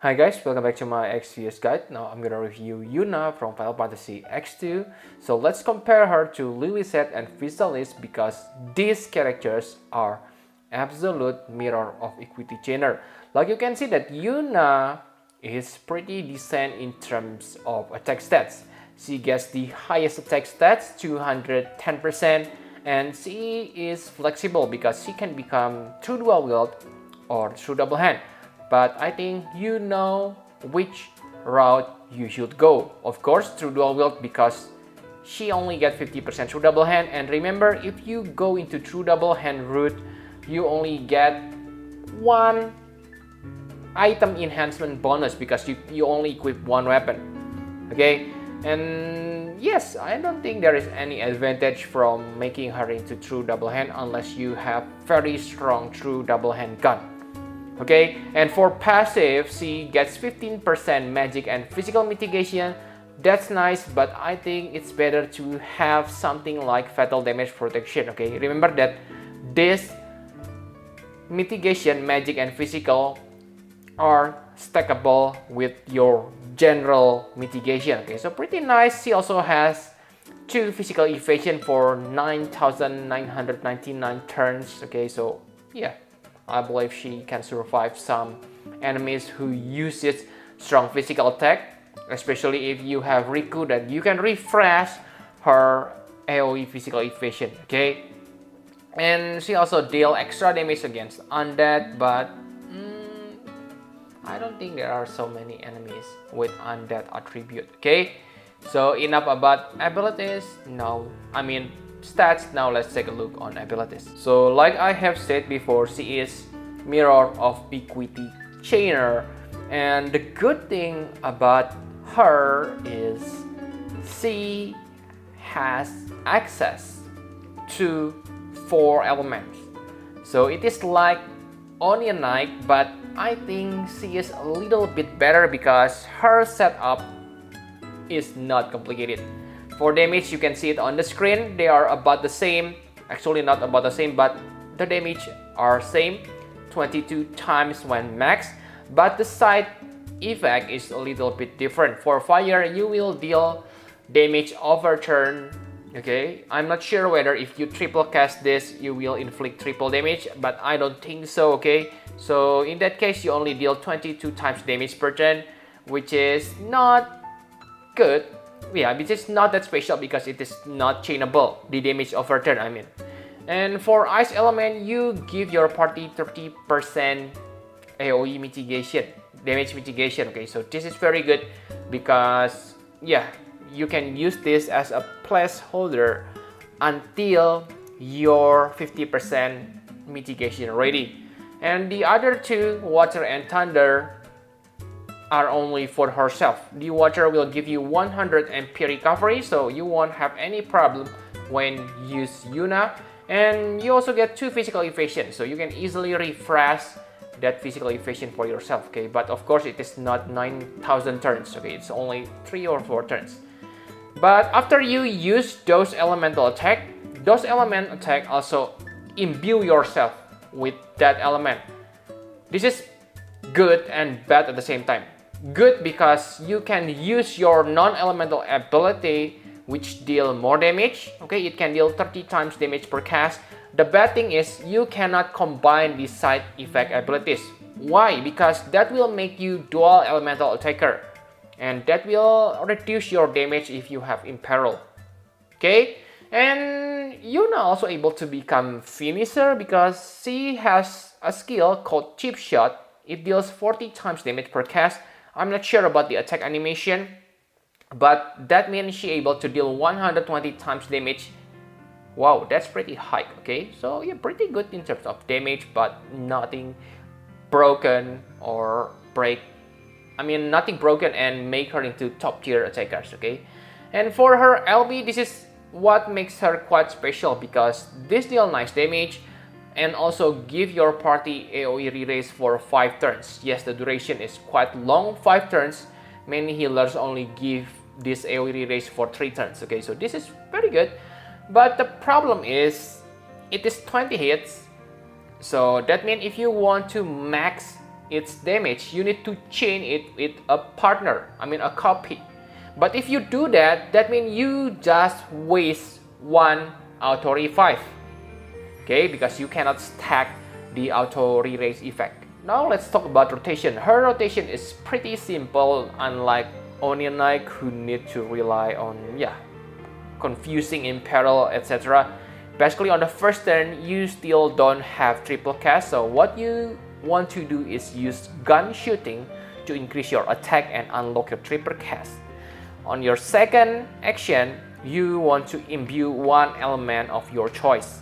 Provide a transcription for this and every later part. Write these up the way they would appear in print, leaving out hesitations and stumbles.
Hi guys, welcome back to my X-2 guide. Now I'm gonna review Yuna from Final Fantasy X-2. So let's compare her to Lilith and Vitalis because these characters are absolute mirror of equity chainer. Like you can see that Yuna is pretty decent in terms of attack stats. She gets the highest attack stats, 210%, and she is flexible because she can become true dual wield or true double hand. But I think you know which route you should go. Of course, through dual wield because she only gets 50% through double hand. And remember, if you go into true double hand route, you only get one item enhancement bonus because you only equip one weapon. Okay, and yes, I don't think there is any advantage from making her into true double hand unless you have very strong true double hand gun. Okay, and for passive, she gets 15% magic and physical mitigation. That's nice, but I think it's better to have something like fatal damage protection. Okay, remember that this mitigation, magic and physical are stackable with your general mitigation. Okay, so pretty nice. She also has 2 physical evasion for 9,999 turns. Okay, so yeah, I believe she can survive some enemies who uses strong physical attack, especially if you have Riku that you can refresh her AoE physical evasion, okay? And she also deal extra damage against undead, but I don't think there are so many enemies with undead attribute, okay? So enough about abilities. Stats. Now let's take a look on abilities. So like I have said before, she is mirror of equity chainer, and the good thing about her is she has access to 4 elements. So it is like Onion Knight, but I think she is a little bit better because her setup is not complicated. For damage, you can see it on the screen. They are about the same. Actually, not about the same, but the damage are same. 22 times when max. But the side effect is a little bit different. For fire, you will deal damage over turn. Okay, I'm not sure whether if you triple cast this, you will inflict triple damage, but I don't think so. Okay, so in that case, you only deal 22 times damage per turn, which is not good. Yeah, which is not that special because it is not chainable, the damage over turn, I mean. And for ice element, you give your party 30% AoE mitigation, damage mitigation. Okay, so this is very good because yeah, you can use this as a placeholder until your 50% mitigation ready. And the other two, water and thunder, are only for herself. The water will give you 100 MP recovery, so you won't have any problem when you use Yuna. And you also get 2 physical evasion, so you can easily refresh that physical evasion for yourself. Okay, but of course it is not 9,000 turns. Okay, it's only 3 or 4 turns. But after you use those elemental attack also imbue yourself with that element. This is good and bad at the same time. Good because you can use your non-elemental ability which deal more damage. Okay, it can deal 30 times damage per cast. The bad thing is you cannot combine these side effect abilities. Why? Because that will make you dual elemental attacker, and that will reduce your damage if you have imperil. Okay, and you're not also able to become finisher because she has a skill called chip shot. It deals 40 times damage per cast. I'm not sure about the attack animation, but that means she able to deal 120 times damage. Wow, that's pretty high. Okay, so yeah, pretty good in terms of damage, but nothing broken or break. Nothing broken and make her into top tier attackers. Okay, and for her LB, this is what makes her quite special because this deal nice damage and also give your party AoE re-raise for 5 turns. Yes, the duration is quite long, 5 turns. Many healers only give this AoE re-raise for 3 turns. Okay, so this is very good. But the problem is, it is 20 hits. So that means if you want to max its damage, you need to chain it with a partner, a copy. But if you do that, that means you just waste one auto revive. Okay, because you cannot stack the auto re-raise effect. Now let's talk about rotation. Her rotation is pretty simple, unlike Onion Knight who need to rely on confusing imperil, etc. Basically on the first turn you still don't have triple cast, so what you want to do is use gun shooting to increase your attack and unlock your triple cast. On your second action, you want to imbue one element of your choice.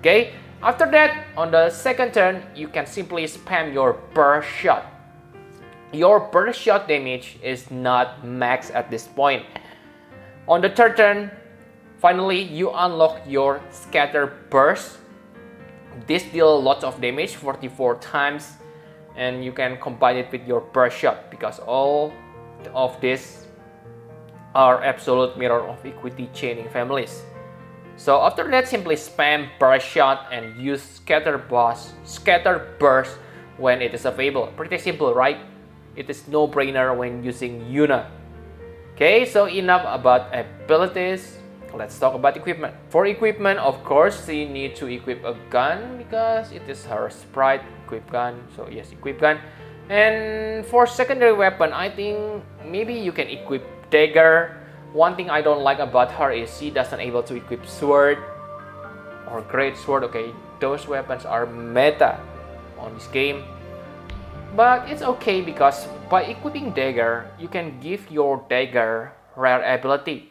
Okay, after that, on the second turn, you can simply spam your burst shot. Your burst shot damage is not max at this point. On the third turn, finally, you unlock your scatter burst. This deals lots of damage, 44 times, and you can combine it with your burst shot because all of these are absolute mirror of equity chaining families. So after that, simply spam burst shot and use scatter burst when it is available. Pretty simple, right? It is no-brainer when using Yuna. Okay, so enough about abilities. Let's talk about equipment. For equipment, of course, she needs to equip a gun because it is her sprite. Equip gun, so yes, equip gun. And for secondary weapon, I think maybe you can equip dagger. One thing I don't like about her is she doesn't able to equip sword or great sword. Okay, those weapons are meta on this game. But it's okay because by equipping dagger, you can give your dagger rare ability.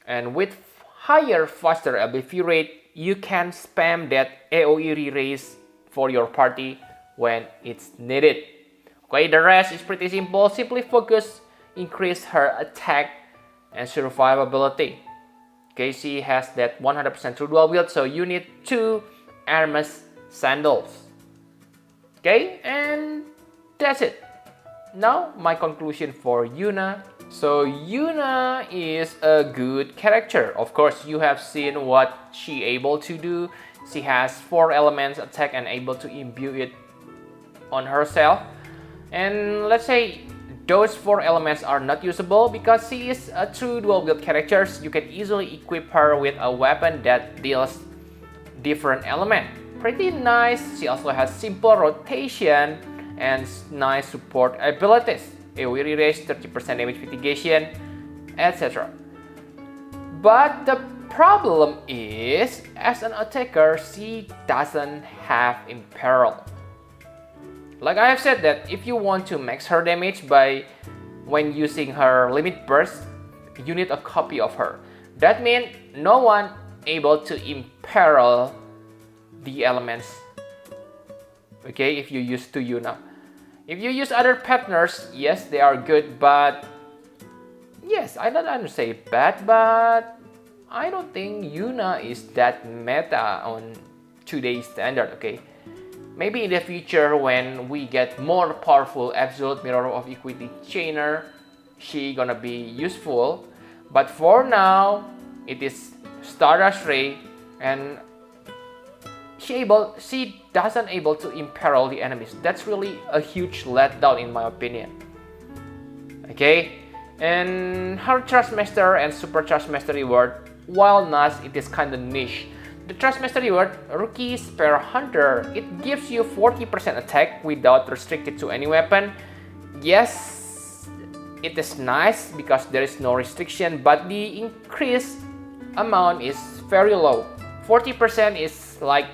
And with higher, faster ability rate, you can spam that AoE re-raise for your party when it's needed. Okay, the rest is pretty simple. Simply focus, increase her attack and survivability. Okay, she has that 100% true dual wield, so you need 2 Hermes sandals. Okay, and that's it. Now, my conclusion for Yuna. So Yuna is a good character. Of course, you have seen what she able to do. She has 4 elements attack and able to imbue it on herself. And let's say those 4 elements are not usable because she is a true dual wield character. You can easily equip her with a weapon that deals different element. Pretty nice. She also has simple rotation and nice support abilities. AoE re-raise, 30% damage mitigation, etc. But the problem is, as an attacker, she doesn't have imperil. Like I have said that if you want to max her damage when using her limit burst, you need a copy of her. That means no one able to imperil the elements. Okay, if you use 2 Yuna. If you use other partners, yes, they are good, but yes, I don't want to say bad, but I don't think Yuna is that meta on today's standard, okay? Maybe in the future when we get more powerful absolute mirror of equity chainer, she gonna be useful. But for now, it is Stardust Ray and she doesn't able to imperil the enemies. That's really a huge letdown in my opinion. Okay, and her Trustmaster and Super Trustmaster reward, while nice, it is kinda niche. The Trustmaster reward, Rookie Spear Hunter, it gives you 40% attack without restricted to any weapon. Yes, it is nice because there is no restriction, but the increased amount is very low. 40% is like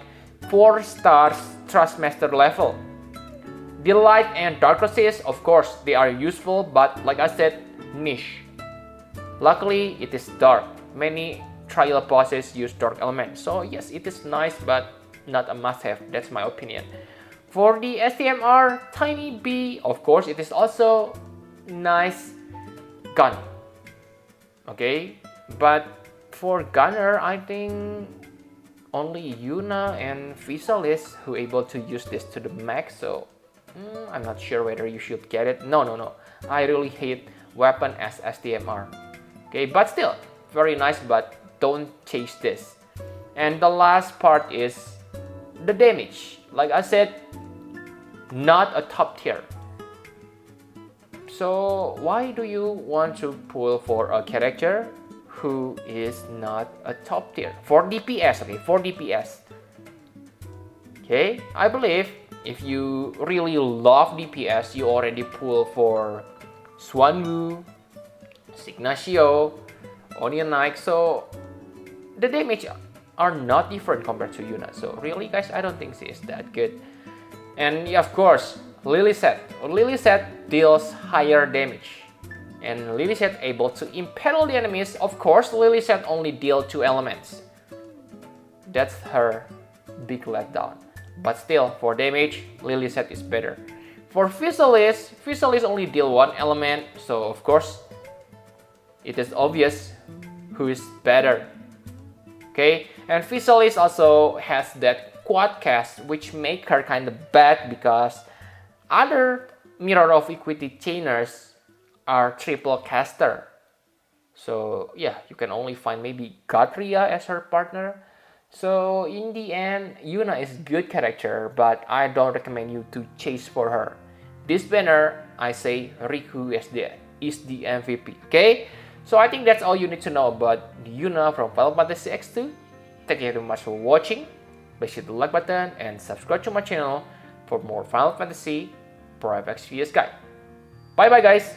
4 stars Trustmaster level. The light and dark resist, of course, they are useful, but like I said, niche. Luckily, it is dark. Many trial bosses use dark element, so yes, it is nice, but not a must-have. That's my opinion. For the STMR Tiny B, of course, it is also nice gun. Okay, but for gunner, I think only Yuna and Visalis who able to use this to the max, so I'm not sure whether you should get it. No. I really hate weapon as STMR. Okay, but still, very nice, but don't chase this. And the last part is the damage. Like I said, not a top tier. So why do you want to pull for a character who is not a top tier? For DPS, okay, for DPS. Okay, I believe if you really love DPS, you already pull for Swanwu, Signacio, Onion Knight, so the damage are not different compared to Yuna. So really guys, I don't think she is that good. And yeah, of course, Lily-Set. Lily-Set deals higher damage. And Lily-Set able to impale the enemies. Of course, Lily-Set only deal 2 elements. That's her big letdown. But still, for damage, Lily-Set is better. For Physalis only deal 1 element. So of course, it is obvious who is better. Okay, and Physalis also has that quad cast, which make her kind of bad because other Mirror of Equity chainers are triple caster. So yeah, you can only find maybe Godria as her partner. So in the end, Yuna is good character, but I don't recommend you to chase for her. This banner, I say Riku is the MVP. Okay, so I think that's all you need to know about Yuna from Final Fantasy X-2. Thank you very much for watching. Please hit the like button and subscribe to my channel for more Final Fantasy Private XPS guide. Bye bye guys!